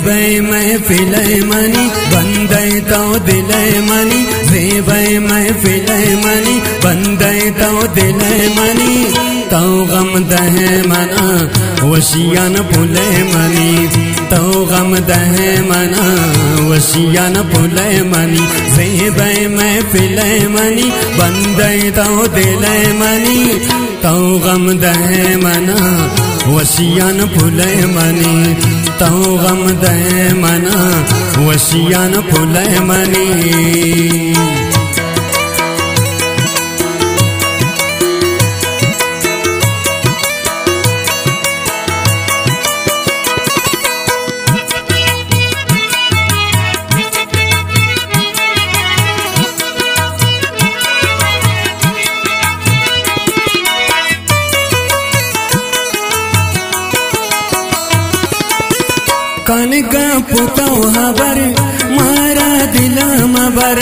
जेबै महफिल मनी बंदे तो दिल मनी जेबै महफिल मनी बंदे तो दिल मनी तो गम दहे मना वशियान फुले मनी तो गम दहे मना वशियान फुले मनी जेबै महफिल मनी बंदे तो दिल मनी तो गम दहे मना वशियान फुले मनी तो गम दहे मना वशियान फुले मनी कनका पुतो हबर मारा दिल मबर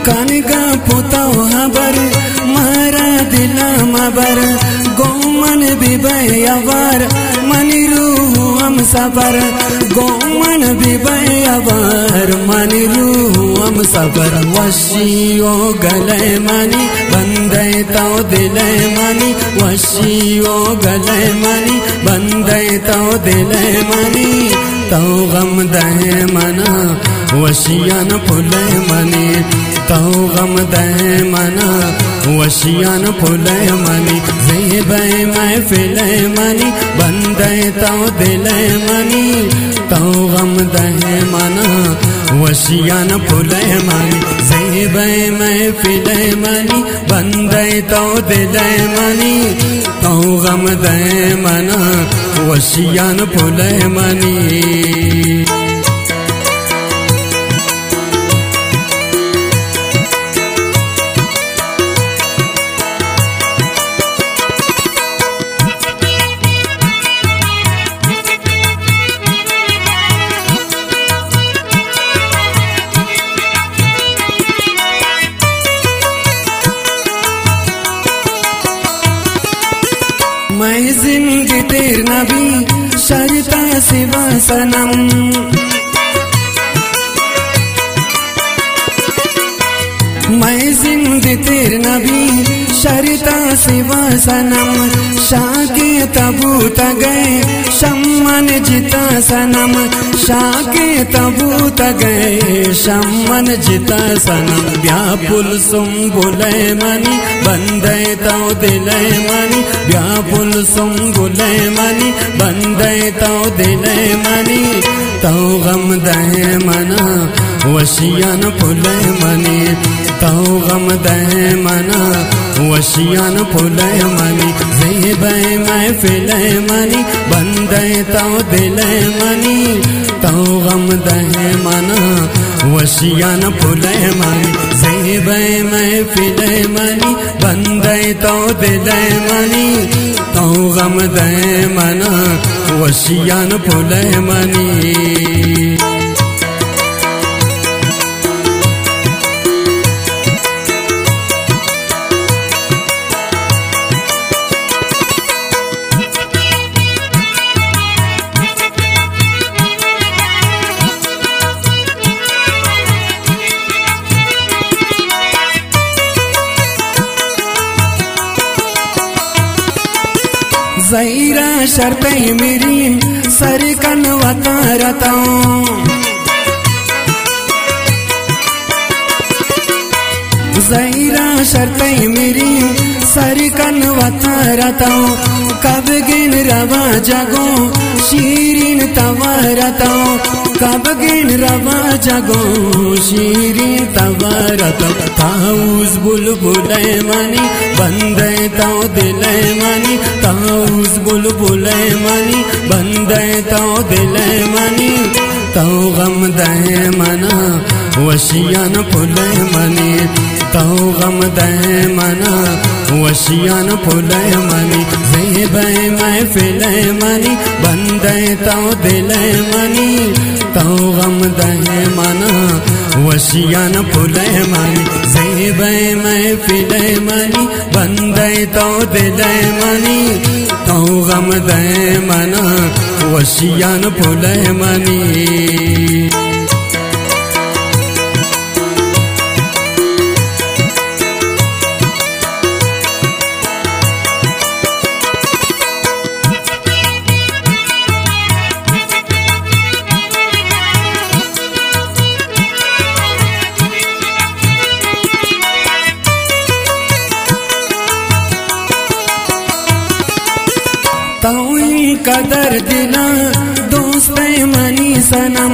कनका पुतो हबर मारा दिल मबर गोमन बिबैयावर मनी रूह हम सबर गोमन बिबैयावर मनी रूह हम सबर वशियो गले मनी बंदे तो दिल मनी वशियो गले मनी बंदे तो दिल मनी तो गम दहे मना वशियान फुले मनी तो गम दहे मना वशियान फुले मनी जेबै महफिल मनी बंदे तो दिल मनी तो गम दहे मना वशियान फुले मनी जेबै महफिल मनी बंदे तो दिल मनी तो गम दहे मना वशियान फुले मनी मैं जिंदगी तेर नबी शरता सिवा सनम मैं जिंदगी तेर नबी शरता सिवा सनम शाके तबूत गए शम्मन जिता सनम शाके तबूत गए शम्मन जिता सनम व्यापुल सुम्बुले मनी बंदे तो दिल मनी व्यापुल सुम्बुले मनी बंदे तो दिल मनी तो गम दहे मना वशियान फुले मनी तो गम दहे मना वशियान फुले मनी जेबै महफिल मनी बंदे तो दिल मनी तो गम दहे मना वशियान फुले मनी जेबै महफिल मनी बंदे तो दिल मनी तो गम दहे मना वशियान फुले मनी ज़हीरा शर्ते मेरी सर कनवता रताऊं ज़हीरा शर्ते मेरी सर कनवता रताऊं कब गिन रवा जगो शीरीन तवा रताऊं कब गिन रवा जगो शीरीन तवा रताऊं ताऊस बुलबुले मनी बंदे तो दिल मनी ताऊस बुलबुले मनी बंदे तो दिल मनी तो गम दहे मना वशियान फुले मनी तो गम दहे मना वशियान फुले मनी जेबै महफिल मनी बंदे तो दिल मनी तो गम दहे मना वशियान फुले मनी जेबे महफिले मनी बंदे तो दिले मनी तो गम दहे मना वशियान फुले मनी ताऊं कदर दिला दोस्त मनी सनम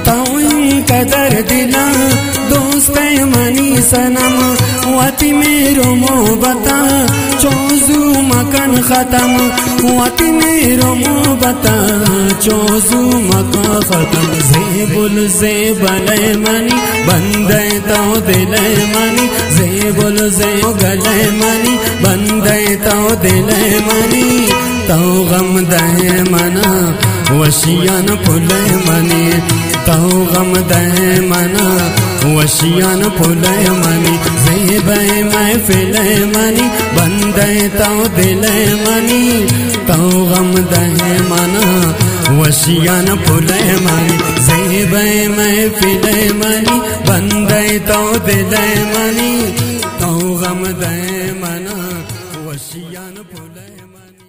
ताऊं कदर दिला दोस्त मनी सनम वाती मेरो मोहब्बता चोजू मकान खत्म वाती मेरो मोहब्बता चोजू मकान खत्म जेबुल जेबले मनी बंदे तो दिले मनी जेबुल जे गले मनी बंदे तो दिले मनी तो गम दहे मना वशियान फुले मनी तो गम दहे मना वशियान फुले मनी जेबे महफिले मनी बंदे तो दिले मनी तो गम दहे मना वशियान फुले मनी जेबे महफिले मनी बंदे तो दिले मनी तो गम दहे मना वशियान फुले मनी।